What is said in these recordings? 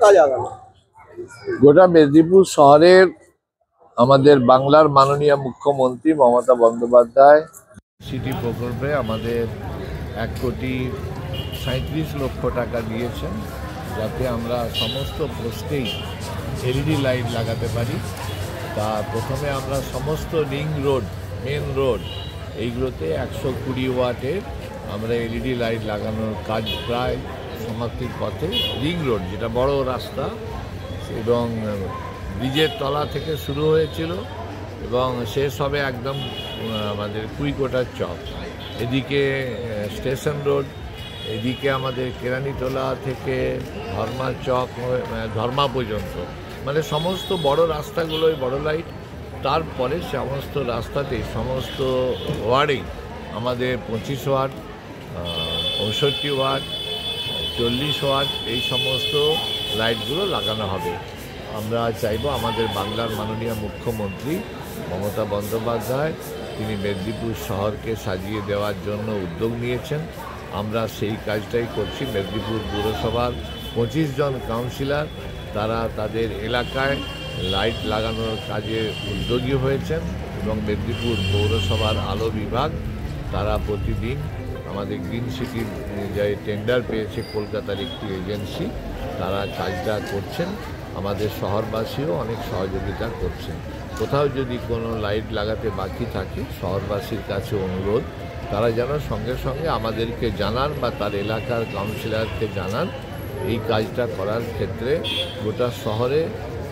কাজ আগানো? গোটা মেদিনীপুর শহরের আমাদের বাংলার মাননীয় মুখ্যমন্ত্রী মমতা বন্দ্যোপাধ্যায় সিটি প্রকল্পে আমাদের 1,37,00,000 টাকা দিয়েছেন, যাতে আমরা সমস্ত পোস্টেই এলইডি লাইট লাগাতে পারি। তা প্রথমে আমরা সমস্ত রিং রোড, মেন রোড এইগুলোতে 120 ওয়াটের আমরা এলইডি লাইট লাগানোর কাজ প্রায় সমাপ্তির পথে। রিং রোড যেটা বড় রাস্তা এবং ব্রিজের তলা থেকে শুরু হয়েছিল এবং শেষ হবে একদম আমাদের কুইকোটার চক, এদিকে স্টেশন রোড, এদিকে আমাদের কেরানিটোলা থেকে ধর্মা চক, ধর্মা পর্যন্ত, মানে সমস্ত বড় রাস্তাগুলোই বড় লাইট। তারপরে সমস্ত রাস্তাতেই সমস্ত ওয়ার্ডেই আমাদের 25 ওয়াট, 65 ওয়াট, 40 ওয়াট এই সমস্ত লাইটগুলো লাগানো হবে। আমরা চাইব আমাদের বাংলার মাননীয় মুখ্যমন্ত্রী মমতা বন্দ্যোপাধ্যায় তিনি মেদিনীপুর শহরকে সাজিয়ে দেওয়ার জন্য উদ্যোগ নিয়েছেন। আমরা সেই কাজটাই করছি। মেদিনীপুর পৌরসভার 25 জন কাউন্সিলর তারা তাদের এলাকায় লাইট লাগানোর কাজে উদ্যোগী হয়েছেন এবং মেদিনীপুর পৌরসভার আলো বিভাগ তারা প্রতিদিন আমাদের গ্রিন সিটির যে টেন্ডার পেয়েছে কলকাতার একটি এজেন্সি, তারা কাজটা করছেন। আমাদের শহরবাসীও অনেক সহযোগিতা করছেন। কোথাও যদি কোনো লাইট লাগাতে বাকি থাকে, শহরবাসীর কাছে অনুরোধ তারা যেন সঙ্গে সঙ্গে আমাদেরকে জানান বা তার এলাকার কাউন্সিলরকে জানান। এই কাজটা করার ক্ষেত্রে গোটা শহরে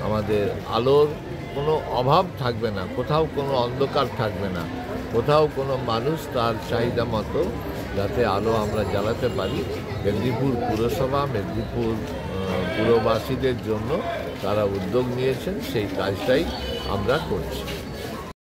আমাদের আলোর কোনো অভাব থাকবে না, কোথাও কোনো অন্ধকার থাকবে না, কোথাও কোনো মানুষ তার চাহিদা মতো যাতে আলো আমরা জ্বালাতে পারি। মেদিনীপুর পুরসভা, মেদিনীপুর পুরবাসীদের জন্য তারা উদ্যোগ নিয়েছেন, সেই কাজটাই আমরা করছি।